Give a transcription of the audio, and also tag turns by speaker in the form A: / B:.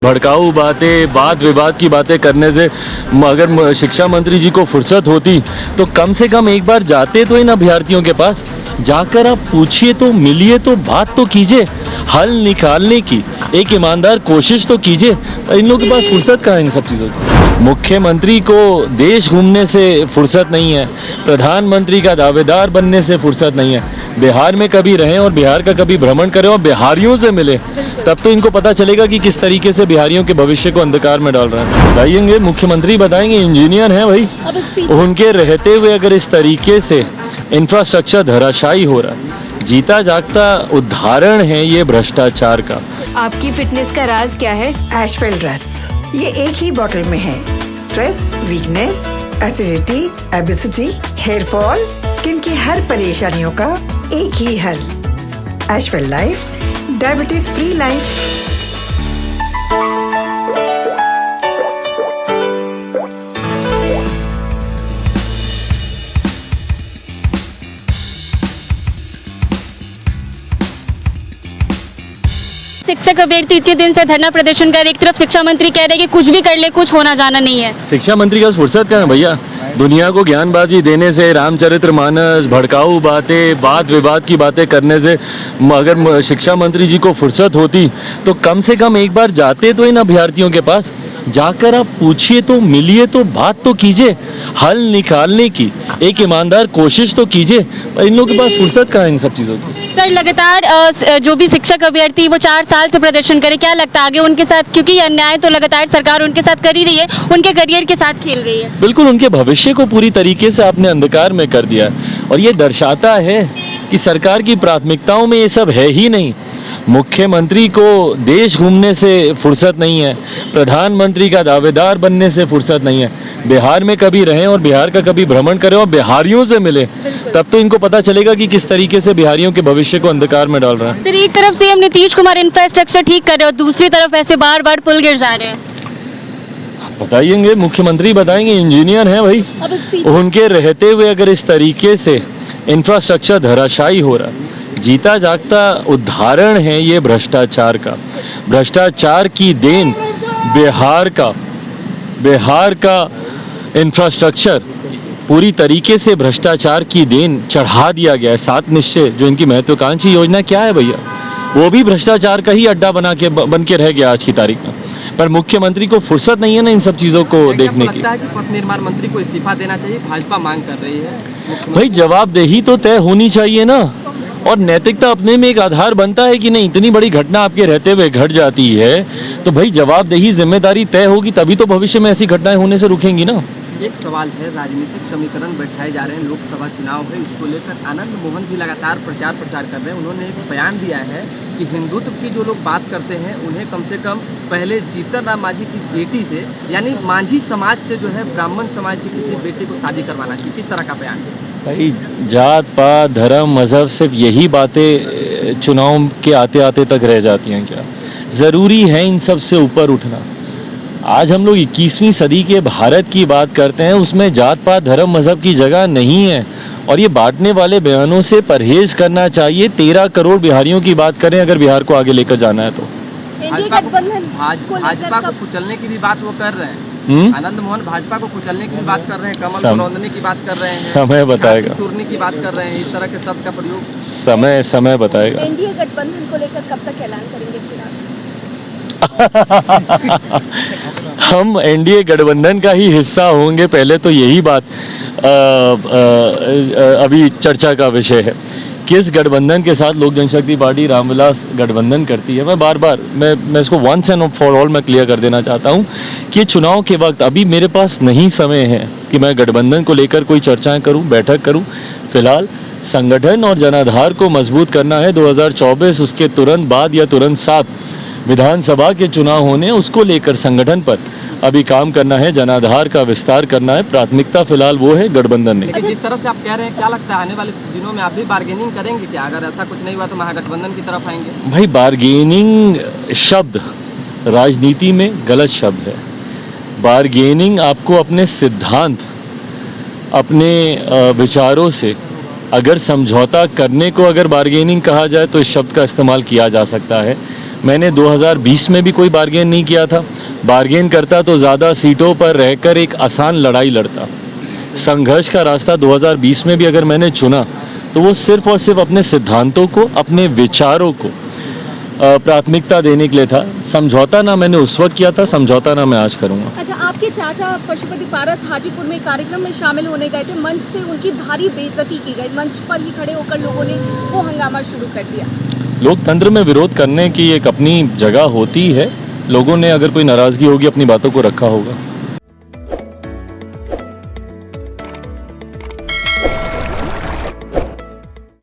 A: भड़काऊ बातें, वाद विवाद की बातें करने से अगर शिक्षा मंत्री जी को फुर्सत होती तो कम से कम एक बार जाते तो इन अभ्यर्थियों के पास जाकर आप पूछिए तो मिलिए तो बात तो कीजिए, हल निकालने की एक ईमानदार कोशिश तो कीजिए। इन लोगों के पास फुर्सत कहाँ है इन सब चीज़ों की। मुख्यमंत्री को देश घूमने से फुर्सत नहीं है, प्रधानमंत्री का दावेदार बनने से फुर्सत नहीं है। बिहार में कभी रहें और बिहार का कभी भ्रमण करें और बिहारियों से मिले, तब तो इनको पता चलेगा कि किस तरीके से बिहारियों के भविष्य को अंधकार में डाल रहे हैं। बताएंगे, मुख्यमंत्री बताएंगे, इंजीनियर हैं भाई, उनके रहते हुए अगर इस तरीके से इंफ्रास्ट्रक्चर धराशायी हो रहा है, जीता जागता उदाहरण है ये भ्रष्टाचार का।
B: आपकी फिटनेस का राज क्या है?
C: एशवेल रस, ये एक ही बोतल में है। Stress, weakness, acidity, obesity, hair fall, skin की हर परेशानियों का एक ही हल। एशवेल लाइफ, डायबिटीज फ्री लाइफ।
D: शिक्षक अभ्यर्थी इतने दिन से धरना प्रदर्शन कर, एक तरफ शिक्षा मंत्री कह रहे हैं कि कुछ भी कर ले, कुछ होना जाना नहीं है।
A: शिक्षा मंत्री का फुर्सत कहाँ है भैया? दुनिया को ज्ञानबाजी देने से, रामचरितमानस, भड़काऊ बातें, वाद विवाद की बातें करने से अगर शिक्षा मंत्री जी को फुर्सत होती तो कम से कम एक बार जाते तो इन अभ्यर्थियों के पास जाकर आप पूछिए तो मिलिए तो बात तो कीजिए, हल निकालने की एक ईमानदार कोशिश तो कीजिए। इन लोगों के पास फुर्सत कहाँ है इन सब चीज़ों की।
D: सर, लगातार जो भी शिक्षक अभ्यर्थी वो 4 साल से प्रदर्शन करे, क्या लगता है आगे उनके साथ, क्योंकि ये अन्याय तो लगातार सरकार उनके साथ कर ही रही है, उनके करियर के साथ खेल रही है।
A: बिल्कुल, उनके भविष्य को पूरी तरीके से आपने अंधकार में कर दिया और ये दर्शाता है कि सरकार की प्राथमिकताओं में ये सब है ही नहीं। मुख्यमंत्री को देश घूमने से फुर्सत नहीं है, प्रधानमंत्री का दावेदार बनने से फुर्सत नहीं है। बिहार में कभी रहें और बिहार का कभी भ्रमण करें और बिहारियों से मिले, तब तो इनको पता चलेगा कि किस तरीके से बिहारियों के भविष्य को अंधकार में डाल रहा है।
D: सर, एक तरफ सीएम नीतीश कुमार इंफ्रास्ट्रक्चर ठीक कर रहे हो, दूसरी तरफ ऐसे बार बार पुल गिर जा रहे हैं।
A: बताइएंगे, मुख्यमंत्री बताएंगे, इंजीनियर हैं भाई, उनके रहते हुए अगर इस तरीके से इंफ्रास्ट्रक्चर धराशायी हो रहा है, जीता जागता उदाहरण है ये भ्रष्टाचार का। भ्रष्टाचार की देन बिहार का इंफ्रास्ट्रक्चर पूरी तरीके से भ्रष्टाचार की देन चढ़ा दिया गया है। 7 निश्चय जो इनकी महत्वाकांक्षी योजना क्या है भैया, वो भी भ्रष्टाचार का ही अड्डा बन के रह गया आज की तारीख में। पर मुख्यमंत्री को फुर्सत नहीं है ना इन सब चीज़ों को देखने की।
E: लगता है कि पथ निर्माण मंत्री को इस्तीफा देना चाहिए, भाजपा मांग कर रही है।
A: भाई, जवाबदेही तो तय होनी चाहिए ना, और नैतिकता अपने में एक आधार बनता है कि नहीं, इतनी बड़ी घटना आपके रहते हुए घट जाती है तो भाई जवाबदेही, जिम्मेदारी तय होगी, तभी तो भविष्य में ऐसी घटनाएं होने से रुकेंगी ना।
E: एक सवाल है, राजनीतिक समीकरण बैठाए जा रहे हैं, लोकसभा चुनाव है, इसको लेकर आनंद मोहन भी लगातार प्रचार कर रहे हैं। उन्होंने एक बयान दिया है कि हिंदुत्व की जो लोग बात करते हैं उन्हें कम से कम पहले जीतन राम मांझी की बेटी से, यानी मांझी समाज से जो है ब्राह्मण समाज की किसी बेटी को शादी करवाना चाहिए। किस तरह का बयान है
A: भाई? जात पात, धर्म, मजहब, सिर्फ यही बातें चुनाव के आते आते तक रह जाती हैं क्या? ज़रूरी है इन सब से ऊपर उठना। आज हम लोग 21वीं सदी के भारत की बात करते हैं, उसमें जात पात, धर्म, मजहब की जगह नहीं है और ये बांटने वाले बयानों से परहेज करना चाहिए। 13 करोड़ बिहारियों की बात करें अगर बिहार को आगे लेकर जाना है तो।
E: भाजपा को कुचलने की भी बात वो कर रहे हैं। आनंद मोहन भाजपा को कुचलने की भी बात कर रहे हैं, कमल को रौंदने की बात कर रहे हैं,
A: समय बताएगा,
E: टूरने की बात कर रहे हैं, इस तरह के शब्द का प्रयोग
A: समय बताएगा।
D: एनडीए गठबंधन को लेकर कब तक ऐलान करेंगे चिराग?
A: हम एनडीए गठबंधन का ही हिस्सा होंगे, पहले तो यही बात अभी चर्चा का विषय है। किस गठबंधन के साथ लोक जनशक्ति पार्टी रामविलास गठबंधन करती है, मैं इसको वंस एंड फॉर ऑल मैं क्लियर कर देना चाहता हूँ कि चुनाव के वक्त अभी मेरे पास नहीं समय है कि मैं गठबंधन को लेकर कोई चर्चाएं करूँ, बैठक करूँ। फिलहाल संगठन और जनाधार को मजबूत करना है। 2024 उसके तुरंत बाद या तुरंत साथ विधानसभा के चुनाव होने, उसको लेकर संगठन पर अभी काम करना है, जनाधार का विस्तार करना है। प्राथमिकता फिलहाल वो है, गठबंधन नहीं।
E: लेकिन जिस तरह से आप कह रहे हैं, क्या लगता है आने वाले दिनों में आप भी बार्गेनिंग करेंगे क्या? अगर ऐसा कुछ नहीं हुआ तो महागठबंधन की तरफ आएंगे?
A: भाई, बार्गेनिंग शब्द राजनीति में गलत शब्द है। बार्गेनिंग आपको अपने सिद्धांत, अपने विचारों से अगर समझौता करने को अगर बार्गेनिंग कहा जाए तो इस शब्द का इस्तेमाल किया जा सकता है। मैंने 2020 में भी कोई बार्गेन नहीं किया था। बार्गेन करता तो ज़्यादा सीटों पर रहकर एक आसान लड़ाई लड़ता। संघर्ष का रास्ता 2020 में भी अगर मैंने चुना तो वो सिर्फ और सिर्फ अपने सिद्धांतों को, अपने विचारों को प्राथमिकता देने के लिए था। समझौता ना मैंने उस वक्त किया था, समझौता ना मैं आज करूँगा।
F: अच्छा, आपके चाचा पशुपति पारस हाजीपुर में कार्यक्रम में शामिल होने गए थे, मंच से उनकी भारी बेइज्जती की गई, मंच पर ही खड़े होकर लोगों ने वो हंगामा शुरू कर दिया।
A: लोकतंत्र में विरोध करने की एक अपनी जगह होती है। लोगों ने अगर कोई नाराज़गी होगी अपनी बातों को रखा होगा।